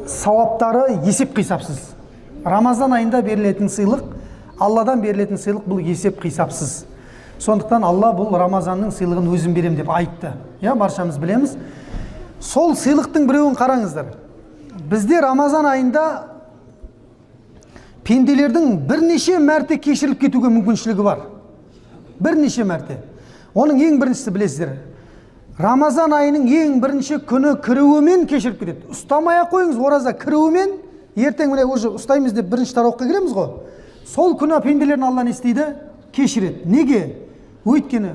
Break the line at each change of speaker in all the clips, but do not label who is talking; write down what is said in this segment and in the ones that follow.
сауаптары есеп қисапсыз. Рамазан айында берілетін сыйлық, Алладан берілетін сыйлық бұл есеп қисапсыз. Сондықтан Алла бұл Рамазанның сыйлығын өзім берем деп айтты. Баршамыз білеміз. Сол сыйлықтың біреуін қараңыздар. Бізде Рамазан айында пенделердің бірнеше мәрте кешіріліп кетуге мүмкіншілігі бар. Бірнеше мәрте. Оның ең біріншісі білесіздер. Рамазан айының ең бірінші күні кіруімен кешіріп кетеді. Ұстамай қойыңыз, ораза кіруімен, ертең міне уже ұстаймыз деп бірінші тарауыққа кіреміз ғой. Сол күні пенделерін Алла не істейді? Кешіреді. Неге? Өйткені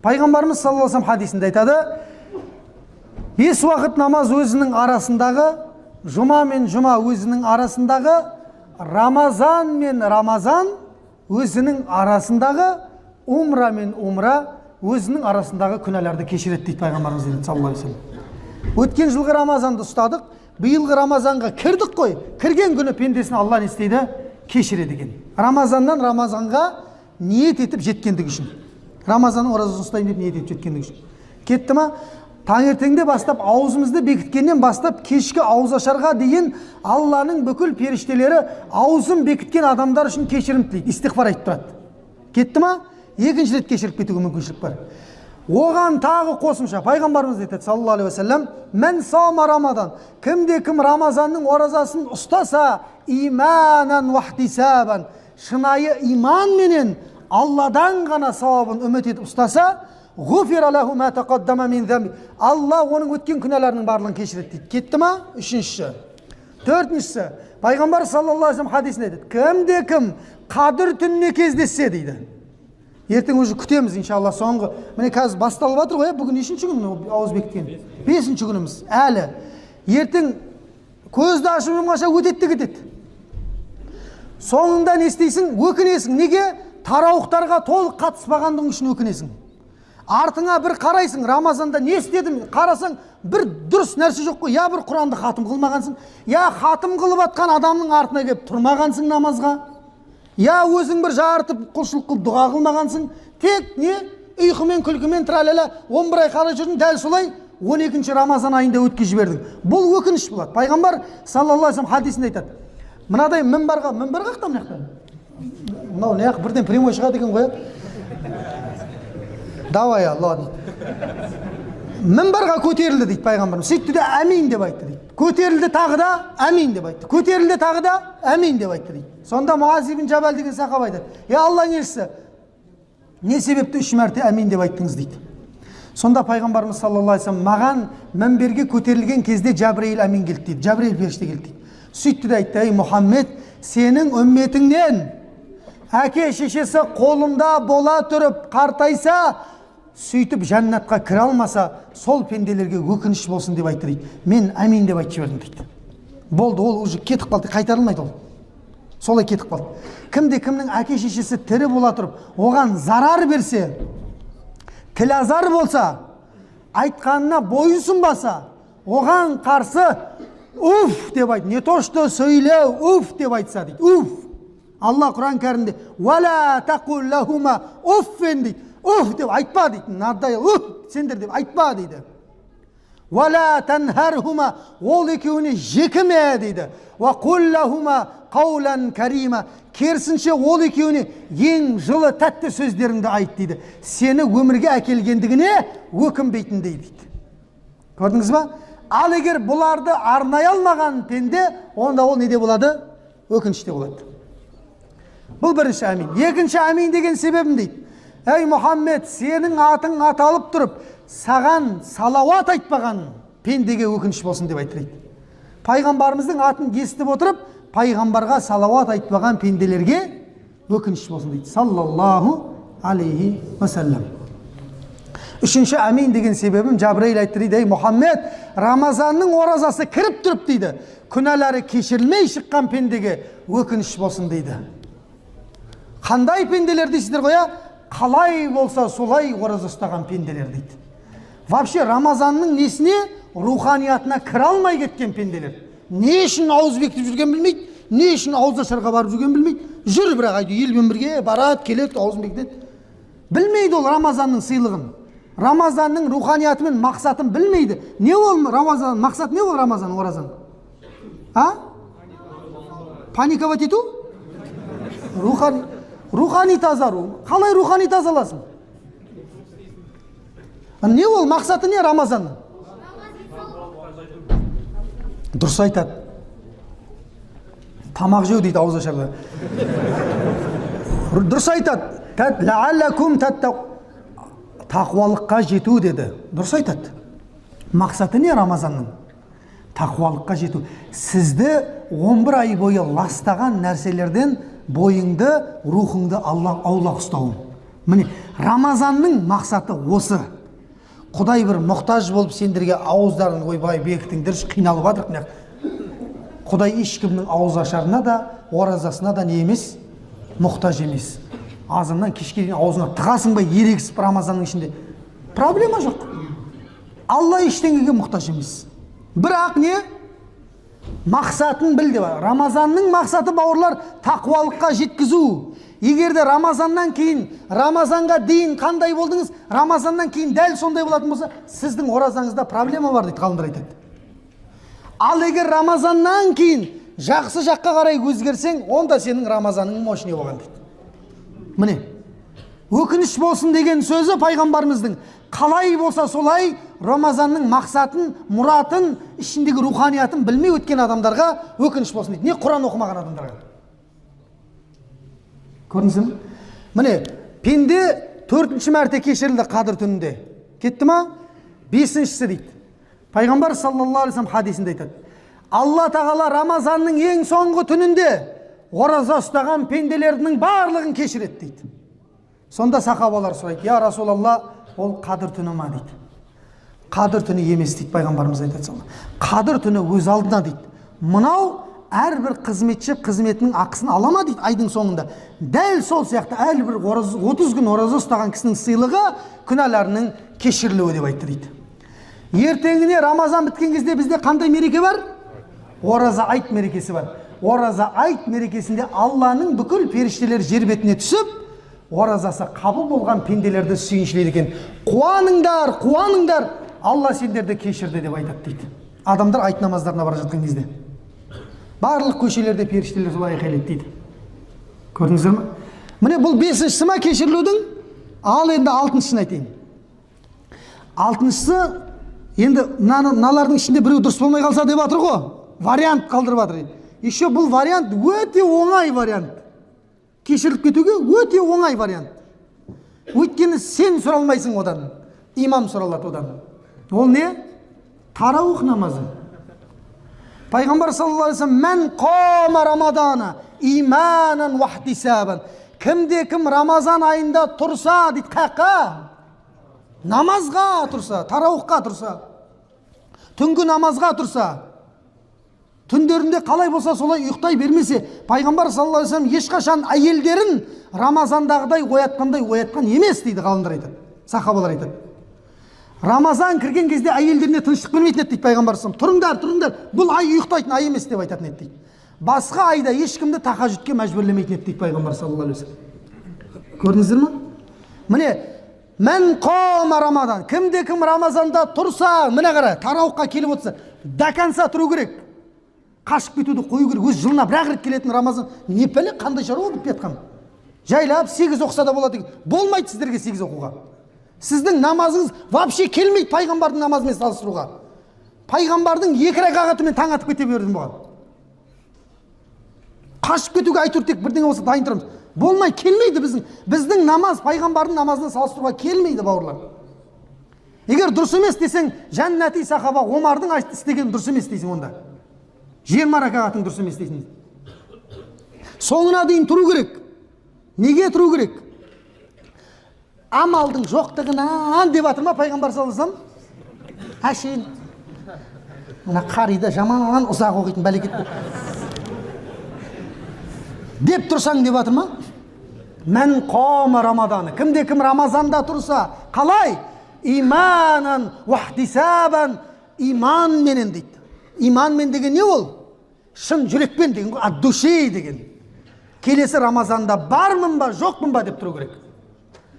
пайғамбарымыз саллаллаху алейхи ва саллям хадисінде айтады, 5 уақыт намаз өзінің арасындағы, жұма мен жұма өзінің арасындағы, Рамазан мен Рамазан өзінің арасындағы, умра мен умра өзінің арасындағы күнәларды кешіреді дейді пайғамбарымыз саллаллаху алейхи ва саллям. Өткен жылғы Рамазанды ұстадық, биылғы Рамазанға кірдік қой. Кірген күні пендесін Алла не істейді? Кешіреді екен. Рамазаннан Рамазанға ниет етіп жеткендік үшін. Рамазанның оразасын ұстайын деп ниет етіп жеткендік үшін. Кетті ма? Таңертеңде бастап, аузымызды бекіткеннен бастап, кешкі ауызашарға дейін Алланың бүкіл періштелері аузын бекіткен адамдар үшін кешірім тілейді, истиғфар айтып тұрады. Кетті ма? Екінші рет кешіріп кетуге мүмкіншілік бар. Оған тағы қосымша пайғамбарымыз айтады саллаллаху алейхи ва саллям, "Мен саума Рамадан", кім Рамазанның оразасын ұстаса, иманан ва ихтисабан, шынайы иман менен Алладан ғана сауабын үміт етіп ұстаса, ғуфира лаху ма тақаддама мин замби, Алла оның өткен күнәларының барлығын кешіреді дейді. Кетті ма? Үшіншісі. Төртіншісі, пайғамбар саллаллаху алейхи ва саллям хадисінде айтады, кім қадір түніне кездессе дейді. Ертең уже күтеміз иншалла соңғы. Міне қазір басталып жатыр ғой, бүгін нешінші күн ауыз бекіткен? 5-ші күніміз. Әлі. Ертең көзді ашып жұмғаша өтеді де кетеді. Соңында не істейсің? Өкінесің. Неге? Тарауықтарға толық қатыспағандың үшін өкінесің. Артыңа бір қарайсың, Рамазанда не істедім? Қарасаң, бір дұрыс нәрсе жоқ қой. Я бір Құранды хатым қылмағансың, я хатым қылып атқан адамның артына келіп тұрмағансың намазға. Я өзің бір жартып құлшылық қылып дұға қылмағансың. Тек не? Ұйқымен, күлкімен тралала 11 ай қарай жүрдің, дәл солай 12-ші Рамазан айында өткізіп жібердің. Бұл өкініш болады. Пайғамбар саллаллаху алейхи ва саллям хадисінде айтады. Мынадай минбарға қақта мына жақта. Мынау не ақ бірден прямой шығады екен ғой. Давай, ладно. Минбарға көтерілді дейді пайғамбарымыз. Сөйтті де әмин деп айтты дейді. Көтерілді тағы да әмин деп айтты. Көтерілді тағы да әмин деп айтты дейді. Сонда Муаз ибн Жабал деген сахаба айтады, Алланың елшісі, не себепті 3 мәрте әмин деп айттыңыз дейді. Сонда пайғамбарымыз саллаллаху алейхи ва саллям маған мінберге көтерілген кезде Жабраил әмин келді дейді. Жабраил періште келді дейді. Сөйтті де айтты, Мұхаммед, сенің үмметіңнен әке шешесі қолында бола тұрып қартайса, сөйтіп жәннатқа кіре алмаса, сол пенделерге өкініш болсын деп айтты дейді. Мен әмин деп айтып жібердім дейді. Болды, ол уже кетіп қалды, қайтарылмайды ол. Солай кетіп қалды. Кімнің әке шешесі тірі бола тұрып, оған зарар берсе, тілазар болса, айтқанына бойұсынбаса, оған қарсы уф деп айтты. Не то что сөйлеу, уф деп айтса дейді. Уф. Алла Құран кәрімде «Вала тақул лахума уффен» дейді. Уф деп айтпа дейді. Нардай уф сендер деп айтпа дейді. «Вала танхархума», ол екеуіне жекіме дейді. «Ва қул лахума қаулан карима», керісінше ол екеуіне ең жылы тәтті сөздеріңді айт дейді. Сені өмірге әкелгендігіне өкінбейтіндей дейді. Көрдіңіз ба? Ал егер бұларды арнай алмаған пенде, онда ол неде болады? Өкініште болады. Бұл бірінші әмин. Екінші әмин деген себебім дейді. Ей Мұхаммед, сенің атың аталып тұрып, саған салауат айтпаған пендеге өкініш болсын деп айтты дейді. Пайғамбарымыздың атын естіп отырып, пайғамбарға салауат айтпаған пенделерге өкініш болсын дейді. Саллаллаху алейхи ва саллям. Үшінші әмин деген себебім Жабраил айтты дейді. Ей Мұхаммед, Рамазанның оразасы кіріп тұрып дейді, күнәлары кешірілмей шыққан пендеге өкініш болсын дейді. Қандай пенделер дейсіздер ғой? Қалай болса солай ораза ұстаған пенделер дейді. Вообще Рамазанның несіне, руханиятына кіре алмай кеткен пенделер. Не үшін ауыз бекітіп жүрген білмейді, не үшін ауызашарға барып жүрген білмейді. Жүр бірақ айтты, елмен бірге барады, келеді, ауызын бекітеді. Білмейді ол Рамазанның сыйлығын. Рамазанның руханияты мен мақсатын білмейді. Не ол Рамазан, мақсат не ол Рамазан, оразан? А? Паниковать ету? Рухани тазару. Қалай рухани тазаласың? Не ол? Мақсаты не Рамазанның? Дұрыс айтады. Тамақ жеу дейді ауыз ашарда. Дұрыс айтады. Ләалләкум тақуалыққа жету деді. Дұрыс айтады. Мақсаты не Рамазанның? Тақуалыққа жету. Сізді 11 ай бойы ластаған нәрселерден бойыңды, рухыңды аулақ ұстауын. Міне, Рамазанның мақсаты осы. Құдай бір мұқтаж болып сендерге ауыздарын ойбай бекітіңдерші, қиналып жатырық. Құдай ешкімнің ауыз ашарына да, оразасына да не емес, мұқтаж емес. Азаннан кешке дейін аузыңа тығасың ба ерегісіп Рамазанның ішінде? Проблема жоқ. Алла ештеңеге мұқтаж емес. Бірақ не? Мақсатын білді ба? Рамазанның мақсаты, бауырлар, тақуалыққа жеткізу. Егер де Рамазаннан кейін, Рамазанға дейін қандай болдыңыз, Рамазаннан кейін дәл сондай болатын болса, сіздің оразаңызда проблема бар дейді ғалымдар айтады. Ал егер Рамазаннан кейін жақсы жаққа қарай өзгерсең, онда сенің Рамазаның мощный болған дейді. Міне, өкініш болсын деген сөзі пайғамбарымыздың. Қалай болса солай Рамазанның мақсатын, мұратын, ішіндегі руханиятын білмей өткен адамдарға өкініш болсын дейді. Не Құран оқымаған адамдарға? Көрдіңіз бе? Міне, пенде 4-ші мәрте кешірілді қадір түнінде. Кетті ма? 5-шісі дейді. Пайғамбар саллаллаху алейхи вассалам хадисінде айтады. Алла тағала Рамазанның ең соңғы түнінде ораза ұстаған пенделердің барлығын кешіреді дейді. Сонда сахабалар сұрайды: "Я Расулалла, ол қадір түні ма?" дейді. Қадір түні емес дейді пайғамбарымыз айтады. Қадір түні өз алдына дейді. Мынау әрбір қызметші қызметінің ақысын ала ма дейді айдың соңында. Дәл сол сияқты әрбір 30 күн ораза ұстаған кісінің сыйлығы күнәларының кешірілуі деп айтты дейді. Ертеңіне Рамазан біткен кезде бізде қандай мереке бар? Ораза айт мерекесі бар. Ораза айт мерекесінде Алланың бүкіл періштелер жер бетіне түсіп, оразасы қабыл болған пенделерді сүйіншілейді екен. Қуаныңдар, қуаныңдар, Алла сендерді кешірді деп айтады дейді. Адамдар айт намаздарына бара жатқан кезде. Барлық көшелерде періштелер солай айқайлайды дейді. Көрдіңіздер ме? Міне бұл 5-шісі ма кешірілудің? Ал енді 6-шысын айтайын. 6-шысы енді мыналардың ішінде біреу дұрыс болмай қалса деп жатыр ғой. Вариант қалдырып жатыр. Еще бұл вариант өте оңай вариант. Кешіріліп кетуге өте оңай вариант. Өйткені сен сұралмайсың одан. Имам сұралады одан. Ол не? Тараух намазы. Пайғамбар саллаллаху алейхи вассалам: "Мен қама Рамадана иманан ва ихтисабан." Кімде кім Рамазан айында тұрса дейді, қаққа? Намазға тұрса, тараухқа тұрса, түнгі намазға тұрса, түндерінде қалай болса солай ұйықтай бермесе, пайғамбар саллаллаху алейхи вассалам ешқашан әйелдерін Рамазандағыдай оятқандай оятқан емес дейді ғалымдар айтады, сахабалар айтады. Рамазан кірген кезде әйелдеріне тыныштық бермейтін еді дейді пайғамбар саллаллаху алейхи вассалам. Тұрыңдар, тұрыңдар, бұл ай ұйықтайтын ай емес деп айтатын еді дейді. Басқа айда ешкімді тахажжудке мәжбүрлемейтін еді дейді пайғамбар саллаллаху алейхи вассалам. Көрдіңіздер ме? Міне, "Мен қама Рамадан", кімде кім Рамазанда тұрса, міне қара, тараухқа келіп отырса, даканса тұру керек. Қашып кетуді қою керек. Өз жылына бір-ақ рет келетін Рамазан не пәле, қандай шаруа болып кетқан. Жайлап 8 оқса да болады. Болмайды сіздерге 8 оқуға. Сіздің намазыңыз вообще келмейді пайғамбардың намазымен салыстыруға. Пайғамбардың 2 рәкағатымен таң атып кете бердім бұған. Қашып кетуге айтыр тек бірдеңе болса дайын тұрамыз. Болмай, келмейді біздің намаз пайғамбардың намазына салыстыруға келмейді, бауырлар. Егер дұрыс емес десең, жәннати сахаба Омардың істеген дұрыс емес дейсің онда. 20 рәкағаттың дұрыс емес дейсің. Соңына дейін тұру керек. Неге тұру керек? Амалдың жоқтығынан деп жатыр ма пайғамбар саллаллаху алейхи вассалам? Әшейін мына қарида жаман ұзақ оқитын бәлекет деп тұрсаң деп жатыр ма? Мен қама Рамаданы, кімде кім Рамазанда тұрса, қалай? Иманан ва ихтисабан, иманменен дейді. Иманмен деген не ол? Шын жүрекпен деген, ад-душе деген. Келесі Рамазанда бармын ба, жоқпын ба деп тұру керек.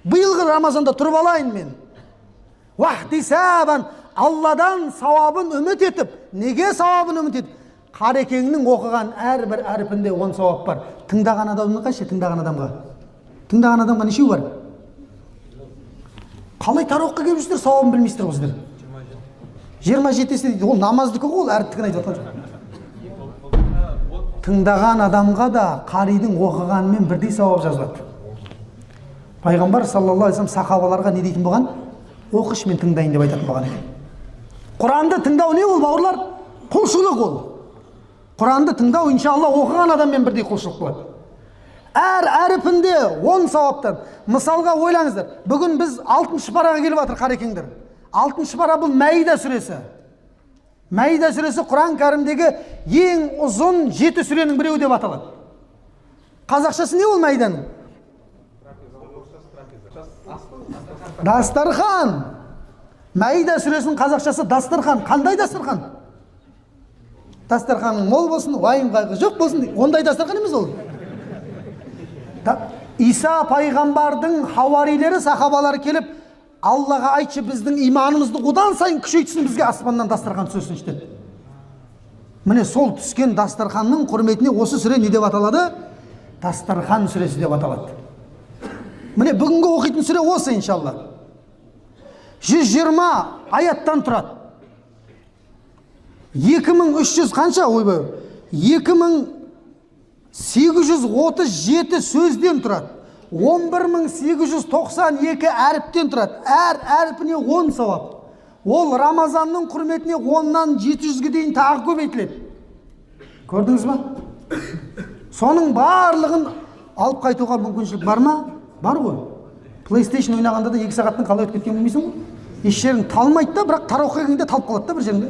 Биылғы Рамазанда тұрып алайын мен. Ва ихтисабан, Алладан сауабын үміт етіп. Неге сауабын үміт етіп? Қарекеңнің оқыған әрбір әрпінде 10 сауап бар. Тыңдаған адамға қанша? Тыңдаған адамға нешеу бар? Қалай тарауыққа келіп жүрсіздер, сауабын білмейсіздер ғой сіздер. 27-есі дейді, ол намаздікі ғой, ол әріптігін айтып жатқан жоқ. Тыңдаған адамға да қаридың оқығанымен бірдей сауап жазылады. Пайғамбар саллаллаху алейхи вассалам сахабаларға не дейтін болған? Оқыш, мен тыңдайын деп айтатын болған екен. Құранды тыңдау не ол, бауырлар? Құлшылық ол. Құранды тыңдау, иншалла, оқыған адаммен бірдей құлшылық болады. Әр әріпінде 10 сауаптан. Мысалға ойлаңыздар, бүгін біз 6-шы параға келіп жатыр, қарекеңдер. 6-шы пара бұл Мәида сүресі. Мәида сүресі Құран кәрімдегі ең ұзын 7 сүренің біреуі деп аталады. Қазақшасы не ол Мәиданың? Дастархан. Мәида сүресінің қазақшасы дастархан. Қандай дастархан? Дастарханың мол болсын, уайым қайғы жоқ болсын. Ондай дастархан емес ол. Иса пайғамбардың хауарилері, сахабалары келіп, Аллаға айтшы, біздің иманымызды одан сайын күшейтсін, бізге аспаннан дастархан түсесін деді. Міне сол түскен дастарханның құрметіне осы сүре не деп аталады? Дастархан сүресі деп аталады. Міне бүгінгі оқитын сүре осы, иншалла. 120 аяттан тұрады. 2300 қанша? Ойбай. 2837 сөзден тұрады. 11892 әріптен тұрады. Әр әріпіне 10 сауап. Ол Рамазанның құрметіне 10-нан 700-ге дейін тағы көбейтіледі. Көрдіңіз ба? Соның барлығын алып қайтуға мүмкіншілік бар ма? Бар ғой. PlayStation ойнағанда да 2 сағаттың қалай өтіп кеткенін білмейсің ғой? Еш жерің талмайды да, бірақ тарауға келгенде талып қалады да бір жеріңде.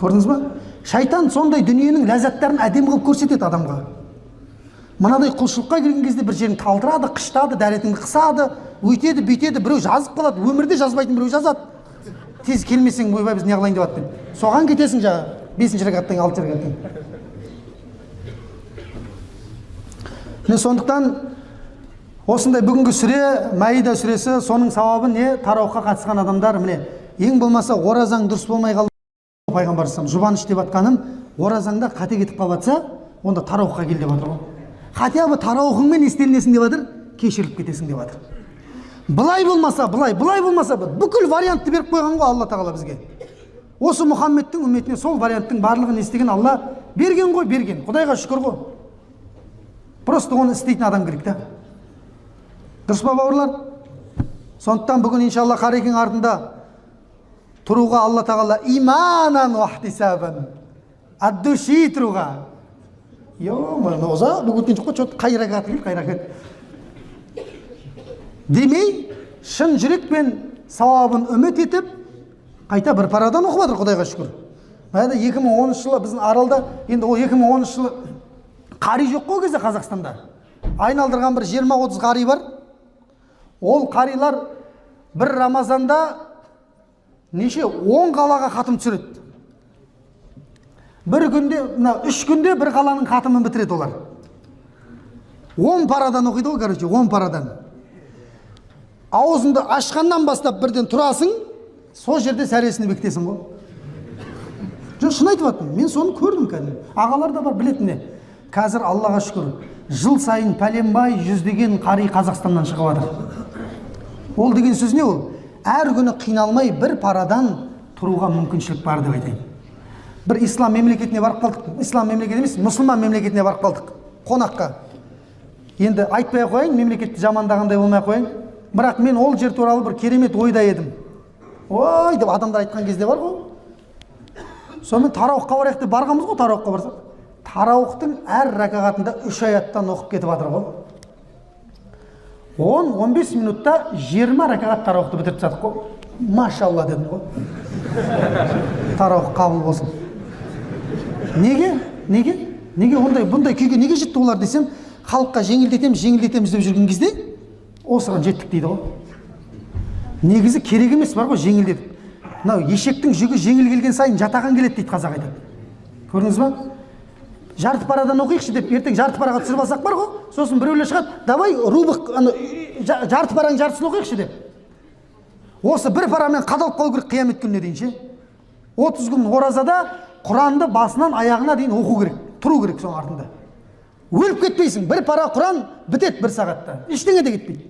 Көрдіңіз ба? Шайтан сондай дүниенің ләззаттарын әдемі қылып көрсетеді адамға. Мынадай құлшылыққа келген кезде бір жерін талдырады, қыштады, дәретіңді қысады, өйтеді, бүйтеді, біреу жазып қалады, өмірде жазбайтын біреу жазады. Тез келмесең, ойбай біз не қылайын деп аттың. Соған кетесің жаңа 5-ші рәкаттан 6-ші рәкаттан. Міне сондықтан осындай бүгінгі сүре, Мәида сүресі, соның сауабы не? Тарауыққа қатысқан адамдар, міне ең болмаса оразаң дұрыс болмай қалды. Пайғамбар жұбаныш деп атқаным, оразаңда қате кетіп қалатса, онда тарауыққа кел деп жатыр ғой. Хотя бы тарауқыңмен естелінесің деп жатыр, кешіріліп кетесің деп жатыр. Былай болмаса, бүкіл вариантты беріп қойған ғой Алла тағала бізге. Осы Мұхаммедтің үмметіне сол варианттың барлығын естеген Алла берген ғой, берген. Құдайға шүкір ғой. Просто оны істейтін адам керек та. Дұрыс па бауырлар? Сондықтан бүгін иншалла қарекең артында тұруға Алла тағала иманан уахтисабан, ад-души тұруға. Ұзақ бүгін жоқ қой, қай рәкат кел, қай рәкат. Демей, шын жүрекпен сауабын үміт етіп, қайта бір парадан оқып жатыр, Құдайға шүкір. Мәді 2010 жылы біздің аралда, енді ол 2010 жылы қари жоқ қой кезде Қазақстанда. Айналдырған бір 20-30 қари бар. Ол қарилар бір Рамазанда неше 10 қалаға қатым түсіреді. Бір күнде, 3 күнде бір қаланың қатымын бітіреді олар. 10 парадан оқиды ғой, короче, 10 парадан. Аузыңды ашқаннан бастап бірден тұрасың, сол жерде сәресіне бекітесің ғой. Жоқ, шын айтып жатырмын, мен соны көрдім кәдімгі. Ағалар да бар білетіне. Қазір Аллаға шүкір, жыл сайын пәленбай жүздеген қари Қазақстаннан шығып жатыр. Ол деген сөз не ол? Әр күні қиналмай бір парадан тұруға мүмкіншілік бар деп айтайын. Бір ислам мемлекетіне барып қалдық. Ислам мемлекеті емес, мұсылман мемлекетіне барып қалдық. Қонаққа. Енді айтпай қойын, мемлекетті жамандағандай болмай қойын. Бірақ мен ол жер туралы бір керемет ойда едім. Ой деп адамдар айтқан кезде бар ғой. Сонымен тарауыққа барайық деп барғанбыз ғой, тарауыққа барсақ. Тарауықтың әр рәкағатында 3 аяттан оқып кетіп жатыр ғой. 10-15 минутта 20 рәкағат тарауықты бітіріп тастадық қой. Машалла дедім ғой. Тарауық қабыл болсын. Неге бұндай күйге неге жетті олар десем, халыққа жеңілдетеміз деп жүрген кезде осыған жеттік дейді ғой. Негізі керек емес бар ғой жеңілдетіп. Мынау ешектің жүгі жеңіл келген сайын жатаған келеді дейді қазақ айтады. Көрдіңіз ба? Жарты парадан оқиықшы деп ертең жарты параға түсіріп алсақ бар ғой, сосын біреулер шығады, давай рубық жарты параның жартысын оқиықшы деп. Осы бір парамен қадалып қалу керек қиямет күніне дейін ше. 30 күн оразада Құранды басынан аяғына дейін оқу керек, тұру керек соның артында. Өліп кетпейсің, бір пара Құран бітеді 1 сағатта, ештеңе де кетпейді.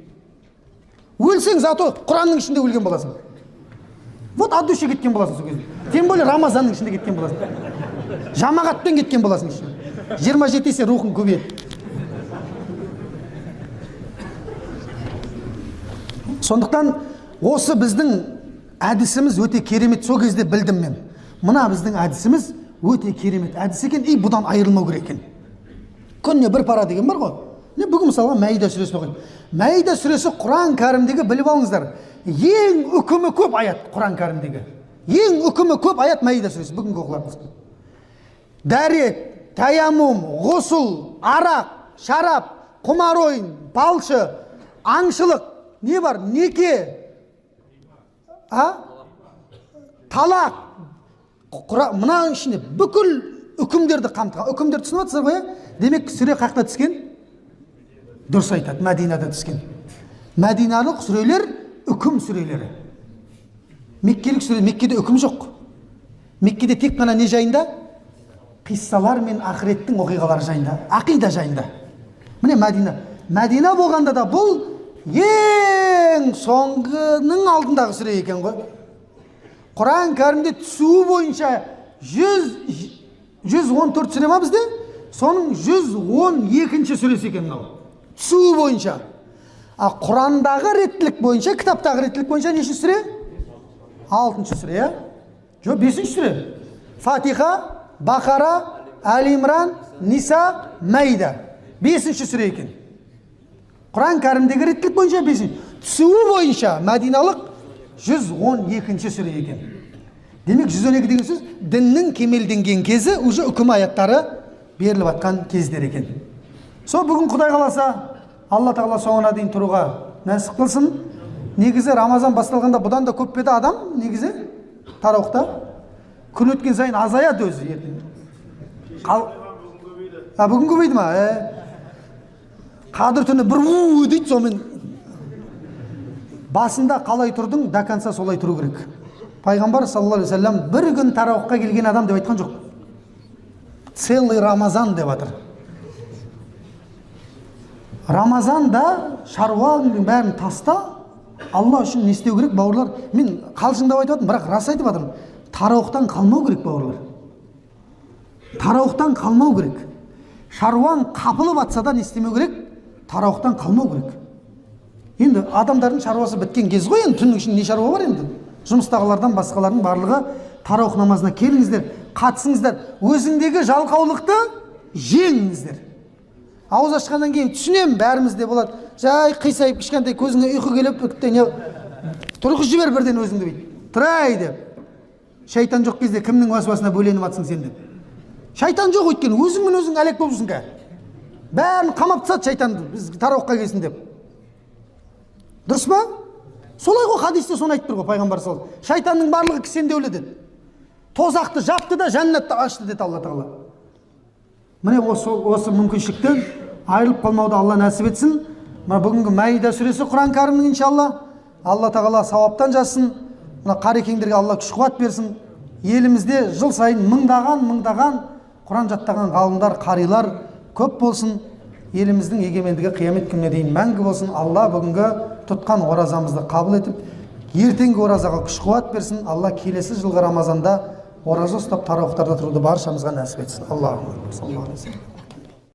Өлсең зато Құранның ішінде өлген боласың. Вот от души кеткен боласың сол кезде. Тем более Рамазанның ішінде кеткен боласың. Жамағатпен кеткен боласың ішінде. 27 есе рухың көбейеді. Сондықтан осы біздің әдісіміз өте керемет. Сол кезде білдім мен. Мына біздің әдісіміз өте керемет әдіс екен, и бұдан айырылмау керек екен. Күніне 1 пара деген бар ғой. Бүгін мысалға Мәида сүресін оқиын. Мәида сүресі Құран кәрімдегі, біліп алыңыздар, ең үкімі көп аят Құран кәрімдегі. Ең үкімі көп аят Мәида сүресі. Бүгінгі оқыларымыз. Дәрет, таяммум, ғұсыл, арақ, шарап, құмар ойын, балшы, аңшылық, не бар? Неке, талақ. Мына ішінде бүкіл үкімдерді қамтыған. Үкімдерді түсініп жатсыздар ғой? Демек сүре қақта түскен? Дұрыс айтады, Мәдинада түскен. Мәдиналық сүрелер үкім сүрелері. Меккелік сүре, Меккеде үкім жоқ. Меккеде тек қана не жайында? Қиссалар мен ақыреттің оқиғалары жайында, ақида жайында. Міне Мәдина. Мәдина болғанда да бұл ең соңғының алдындағы сүре екен ғой. Құран кәрімде түсуі бойынша 114 сүре ма бізде? Соның 112-ші сүресі екен мынау. Түсуі бойынша. Құрандағы реттілік бойынша, кітаптағы реттілік бойынша неше сүре? 6-шы сүре, я? Жоқ, 5-ші сүре. Фатиха, Бақара, Әл-Имран, Ниса, Мәида. 5-ші сүре екен. Құран кәрімдегі реттілік бойынша 5-ші. Түсуі бойынша Мәдиналық 112-ші сүре екен. Демек 112 деген сөз діннің кемелденген кезі, уже үкім аяттары беріліп атқан кездер екен. Сол бүгін Құдай қаласа, Алла тағала соңына дейін тұруға нәсіп қылсын. Негізі Рамазан басталғанда бұдан да көп педі адам, негізі тарауқта. Күн өткен сайын азаяды өзі ертең. Бүгін көбейді ма? Қадір түні бір дейді, сонымен басында қалай тұрдың, до конца солай тұру керек. Пайғамбар саллаллаху алейхи вассалам бір күн тарауққа келген адам деп айтқан жоқ. Целый Рамазан деп атыр. Рамазанда шаруаның бәрін таста, Алла үшін не істеу керек, бауырлар? Мен қалжыңдап айтып жатырмын, бірақ рас айтып жатырмын. Тарауқтан қалмау керек, бауырлар. Тарауқтан қалмау керек. Шаруаң қапылып атса да не істемеу керек? Тарауқтан қалмау керек. Енді адамдардың шаруасы біткен кез ғой, енді түннің ішінде не шаруа бар енді? Жұмыстағылардан басқалардың барлығы тарауқ намазына келіңіздер, қатысыңыздар. Өзіңдегі жалқаулықты жеңіңіздер. Ауыз ашқаннан кейін түсінем, бәрімізде болады. Жай қисайып кішкентай көзіңе ұйқы келіп, тұрғыз жібер бірден өзіңді бейт. Тұрай деп. Шайтан жоқ кезде кімнің уәсуасына бөленіп атсың сен деп. Шайтан жоқ өйткені, өзіңмен өзің әлек болыпсың ка. Бәрін қамап тастады шайтанды, біз тарауққа келсін деп. Дұрыс па? Солай ғой, хадисте соны айтып тұр ғой пайғамбар саллаллаху алейхи вассалам. Шайтанның барлығы кісенде өледі деді. Тозақты жапты да жәннатты ашты деді Алла тағала. Міне осы мүмкіншіліктен айырылып қалмауды Алла нәсіп етсін. Бүгінгі Мәида сүресі Құран кәрімнің иншалла. Алла тағала сауаптан жазсын. Мына қарекеңдерге Алла күш қуат берсін. Елімізде жыл сайын мыңдаған Құран жаттаған ғалымдар, қарилар көп болсын. Еліміздің егемендігі қиямет күніне дейін мәңгі болсын. Алла бүгінгі тұтқан оразамызды қабыл етіп, ертеңгі оразаға күш қуат берсін. Алла келесі жылғы Рамазанда ораза ұстап тарауықтарда тұруды баршамызға нәсіп етсін. Аллахумма салли алейхи